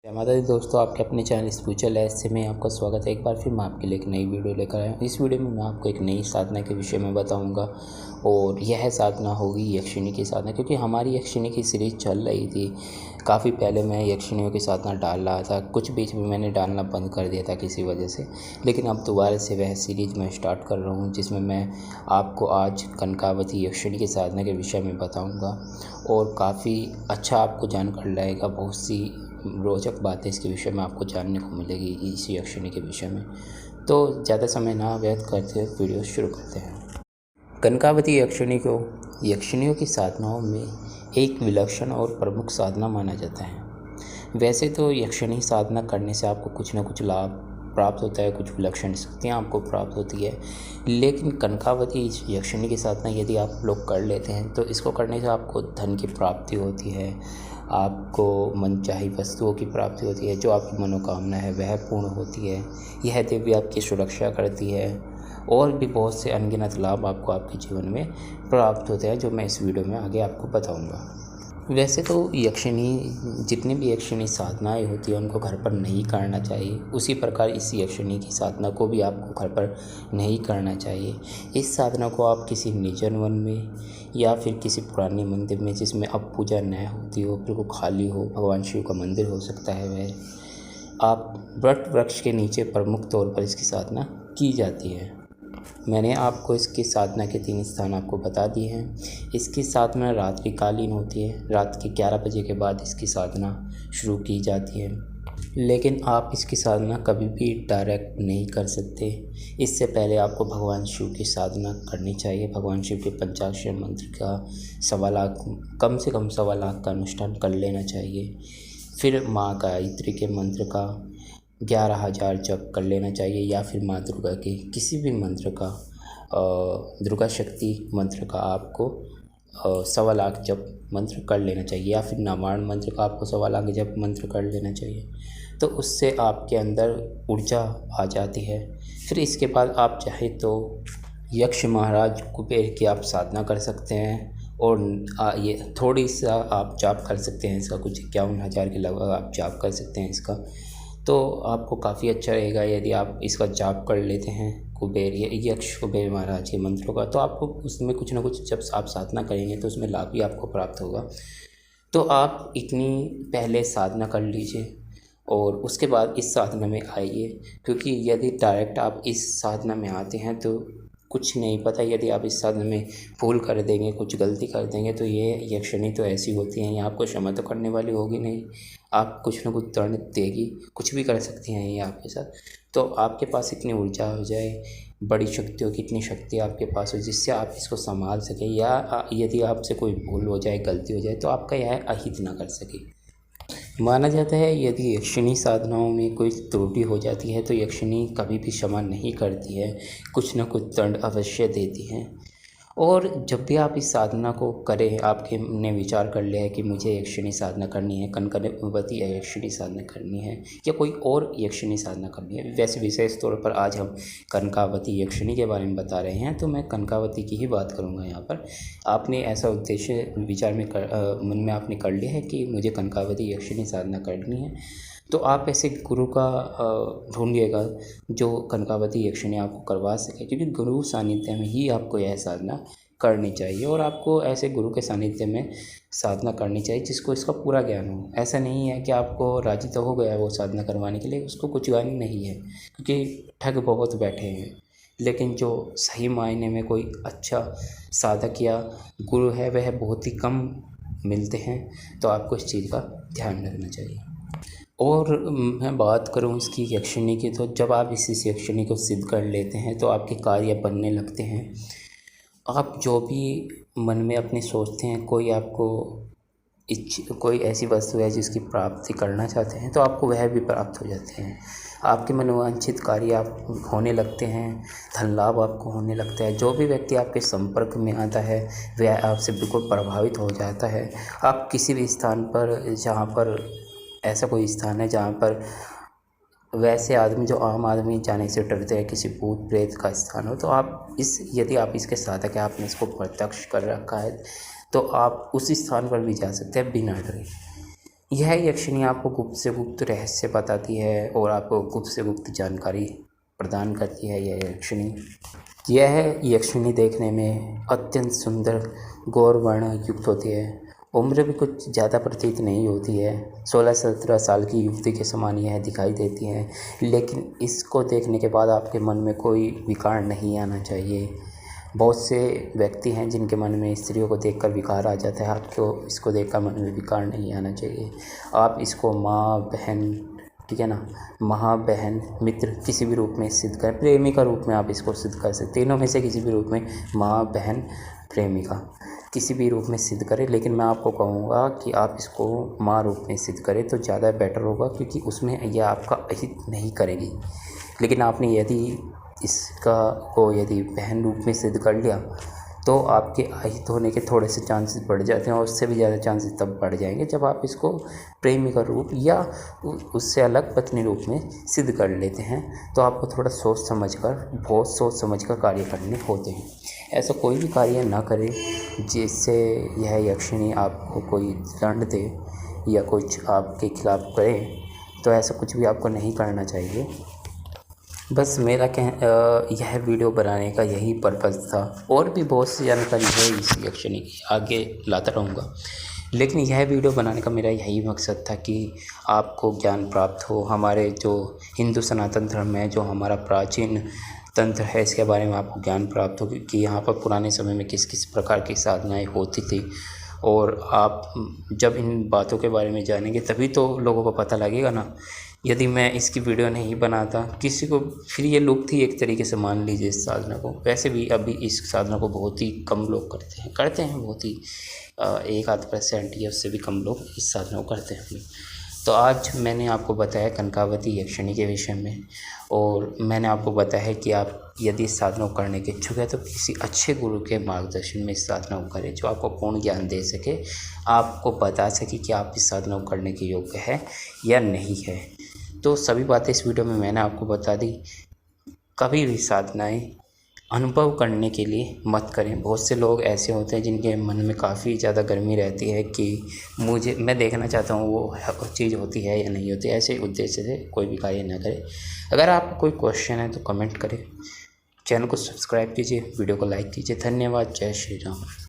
जय माता दी दोस्तों, आपके अपने चैनल स्पिरिचुअल लाइफ से में आपका स्वागत है। एक बार फिर मैं आपके लिए एक नई वीडियो लेकर आया हूँ। इस वीडियो में मैं आपको एक नई साधना के विषय में बताऊंगा और यह साधना होगी यक्षिणी की साधना, क्योंकि हमारी यक्षिणी की सीरीज़ चल रही थी। काफ़ी पहले मैं यक्षिणियों की साधना डाल रहा था, कुछ बीच में मैंने डालना बंद कर दिया था किसी वजह से, लेकिन अब दोबारा से वह सीरीज़ मैं स्टार्ट कर रहा हूँ, जिसमें मैं आपको आज कनकावती यक्षिणी की साधना के विषय में बताऊँगा और काफ़ी अच्छा आपको जानकारी रहेगा। बहुत सी रोचक बातें इसके विषय में आपको जानने को मिलेगी इस यक्षिणी के विषय में। तो ज़्यादा समय ना व्यर्थ करते हुए वीडियो शुरू करते हैं। कनकावती यक्षिणी को यक्षिणियों की साधनाओं में एक विलक्षण और प्रमुख साधना माना जाता है। वैसे तो यक्षिणी साधना करने से आपको कुछ न कुछ लाभ प्राप्त होता है, कुछ विलक्षण शक्तियाँ आपको प्राप्त होती है, लेकिन कनकावती यक्षिणी की साधना यदि आप लोग कर लेते हैं तो इसको करने से आपको धन की प्राप्ति होती है, आपको मनचाही वस्तुओं की प्राप्ति होती है, जो आपकी मनोकामना है वह पूर्ण होती है। यह देवी आपकी सुरक्षा करती है और भी बहुत से अनगिनत लाभ आपको आपके जीवन में प्राप्त होते हैं, जो मैं इस वीडियो में आगे आपको बताऊंगा। वैसे तो यक्षिणी जितनी भी यक्षिणी साधनाएं होती हैं उनको घर पर नहीं करना चाहिए, उसी प्रकार इस यक्षिणी की साधना को भी आपको घर पर नहीं करना चाहिए। इस साधना को आप किसी निर्जन वन में या फिर किसी पुराने मंदिर में, जिसमें अब पूजा न होती हो, बिल्कुल खाली हो, भगवान शिव का मंदिर हो सकता है वह, आप वट वृक्ष के नीचे प्रमुख तौर पर इसकी साधना की जाती है। मैंने आपको इसकी साधना के 3 स्थान आपको बता दिए हैं। इसकी साधना रात्रिकालीन होती है, रात के 11 बजे के बाद इसकी साधना शुरू की जाती है, लेकिन आप इसकी साधना कभी भी डायरेक्ट नहीं कर सकते। इससे पहले आपको भगवान शिव की साधना करनी चाहिए। भगवान शिव के पंचाक्षर मंत्र का 1.25 लाख, कम से कम 1.25 लाख का अनुष्ठान कर लेना चाहिए। फिर माँ गायत्री के मंत्र का 11,000 जप कर लेना चाहिए, या फिर माँ दुर्गा के किसी भी मंत्र का, दुर्गा शक्ति मंत्र का आपको 1.25 लाख जप मंत्र कर लेना चाहिए, या फिर नारायण मंत्र का आपको 1.25 लाख जप मंत्र कर लेना चाहिए। तो उससे आपके अंदर ऊर्जा आ जाती है। फिर इसके बाद आप चाहे तो यक्ष महाराज कुबेर की आप साधना कर सकते हैं और ये थोड़ी सा आप जाप कर सकते हैं। इसका कुछ 51,000 के लगभग आप जाप कर सकते हैं इसका, तो आपको काफ़ी अच्छा रहेगा यदि आप इसका जाप कर लेते हैं कुबेर यक्ष कुबेर महाराज के मंत्रों का। तो आपको उसमें कुछ ना कुछ, जब आप साधना करेंगे तो उसमें लाभ भी आपको प्राप्त होगा। तो आप इतनी पहले साधना कर लीजिए और उसके बाद इस साधना में आइए, क्योंकि यदि डायरेक्ट आप इस साधना में आते हैं तो कुछ नहीं पता, यदि आप इस साधना में भूल कर देंगे, कुछ गलती कर देंगे, तो ये यक्षिणी तो ऐसी होती हैं, ये आपको क्षमा तो करने वाली होगी नहीं, आप कुछ न कुछ दंड देगी, कुछ भी कर सकती हैं ये आपके साथ। तो आपके पास इतनी ऊर्जा हो जाए, बड़ी शक्तियों की इतनी शक्ति आपके पास हो जिससे आप इसको संभाल सकें, या यदि आपसे कोई भूल हो जाए, गलती हो जाए, तो आपका यह अहित ना कर सके। माना जाता है यदि यक्षिणी साधनाओं में कोई त्रुटि हो जाती है तो यक्षिणी कभी भी क्षमा नहीं करती है, कुछ न कुछ दंड अवश्य देती हैं। और जब भी आप इस साधना को करें, आपके ने विचार कर लिया है कि मुझे यक्षिणी साधना करनी है, कनकावती यक्षिणी साधना करनी है, या कोई और यक्षिणी साधना करनी है। वैसे विशेष तौर पर आज हम कनकावती यक्षिणी के बारे में बता रहे हैं, तो मैं कनकावती की ही बात करूंगा यहाँ पर। आपने ऐसा उद्देश्य विचार में मन में आपने कर लिया है कि मुझे कनकावती यक्षिणी साधना करनी है, तो आप ऐसे गुरु का ढूंढिएगा जो कनकावती यक्षिणी आपको करवा सके, क्योंकि गुरु सानिध्य में ही आपको यह साधना करनी चाहिए। और आपको ऐसे गुरु के सानिध्य में साधना करनी चाहिए जिसको इसका पूरा ज्ञान हो। ऐसा नहीं है कि आपको राजी तो हो गया वो साधना करवाने के लिए, उसको कुछ ज्ञान नहीं है, क्योंकि ठग बहुत बैठे हैं। लेकिन जो सही मायने में कोई अच्छा साधक या गुरु है वह बहुत ही कम मिलते हैं, तो आपको इस चीज़ का ध्यान रखना चाहिए। और मैं बात करूं इसकी यक्षिणी की, तो जब आप इस यक्षिणी को सिद्ध कर लेते हैं तो आपके कार्य बनने लगते हैं। आप जो भी मन में अपने सोचते हैं, कोई आपको कोई ऐसी वस्तु है जिसकी प्राप्ति करना चाहते हैं, तो आपको वह भी प्राप्त हो जाते हैं। आपके मनोवांछित कार्य आप होने लगते हैं, धन लाभ आपको होने लगता है। जो भी व्यक्ति आपके संपर्क में आता है वह आपसे बिल्कुल प्रभावित हो जाता है। आप किसी भी स्थान पर, जहाँ पर ऐसा कोई स्थान है जहाँ पर वैसे आदमी, जो आम आदमी जाने से डरते हैं, किसी भूत प्रेत का स्थान हो, तो आप यदि आप इसके साधक हैं, आपने इसको प्रत्यक्ष कर रखा है, तो आप उस स्थान पर भी जा सकते हैं बिना डरे। यह यक्षिणी आपको गुप्त से गुप्त रहस्य बताती है और आपको गुप्त से गुप्त जानकारी प्रदान करती है। यह यक्षिणी देखने में अत्यंत सुंदर गौरवर्ण युक्त होती है। उम्र भी कुछ ज़्यादा प्रतीत नहीं होती है। 16-17 साल की युवती के समान यह दिखाई देती है, लेकिन इसको देखने के बाद आपके मन में कोई विकार नहीं आना चाहिए। बहुत से व्यक्ति हैं जिनके मन में स्त्रियों को देखकर विकार आ जाता है। आपको इसको देखकर मन में विकार नहीं आना चाहिए। आप इसको माँ, बहन, ठीक है ना, माँ, बहन, मित्र किसी भी रूप में सिद्ध करें। प्रेमिका रूप में आप इसको सिद्ध कर सकते, तीनों में से किसी भी रूप में, माँ, बहन, प्रेमिका किसी भी रूप में सिद्ध करें। लेकिन मैं आपको कहूँगा कि आप इसको माँ रूप में सिद्ध करें तो ज़्यादा बेटर होगा, क्योंकि उसमें यह आपका अहित नहीं करेगी। लेकिन आपने यदि बहन रूप में सिद्ध कर लिया तो आपके अहित होने के थोड़े से चांसेस बढ़ जाते हैं, और उससे भी ज़्यादा चांसेस तब बढ़ जाएंगे जब आप इसको प्रेमिका रूप या उससे अलग पत्नी रूप में सिद्ध कर लेते हैं। तो आपको थोड़ा बहुत सोच समझकर कार्य करने होते हैं। ऐसा कोई भी कार्य ना करें जिससे यह यक्षिणी आपको कोई दंड दे या कुछ आपके खिलाफ करे। तो ऐसा कुछ भी आपको नहीं करना चाहिए। बस मेरा यह वीडियो बनाने का यही पर्पज़ था। और भी बहुत सी जानकारी है इस यक्षिणी की, आगे लाता रहूँगा। लेकिन यह वीडियो बनाने का मेरा यही मकसद था कि आपको ज्ञान प्राप्त हो। हमारे जो हिंदू सनातन धर्म है, जो हमारा प्राचीन तंत्र है, इसके बारे में आपको ज्ञान प्राप्त हो कि यहाँ पर पुराने समय में किस किस प्रकार की साधनाएँ होती थी। और आप जब इन बातों के बारे में जानेंगे तभी तो लोगों को पता लगेगा ना। यदि मैं इसकी वीडियो नहीं बनाता किसी को, फिर ये लुप्त ही एक तरीके से मान लीजिए इस साधना को। वैसे भी अभी इस साधना को बहुत ही कम लोग करते हैं बहुत ही 1-8% या उससे भी कम लोग इस साधना को करते हैं। तो आज मैंने आपको बताया कनकावती यक्षिणी के विषय में, और मैंने आपको बताया कि आप यदि इस साधना को करने के इच्छुक है तो किसी अच्छे गुरु के मार्गदर्शन में इस साधना को करें, जो आपको पूर्ण ज्ञान दे सके, आपको बता सके कि आप इस साधना को करने के योग्य है या नहीं है। तो सभी बातें इस वीडियो में मैंने आपको बता दी। कभी भी साधनाएं अनुभव करने के लिए मत करें। बहुत से लोग ऐसे होते हैं जिनके मन में काफ़ी ज़्यादा गर्मी रहती है कि मैं देखना चाहता हूँ वो चीज़ होती है या नहीं होती। ऐसे उद्देश्य से कोई भी कार्य ना करें। अगर आपको कोई क्वेश्चन है तो कमेंट करें, चैनल को सब्सक्राइब कीजिए, वीडियो को लाइक कीजिए। धन्यवाद। जय श्री राम।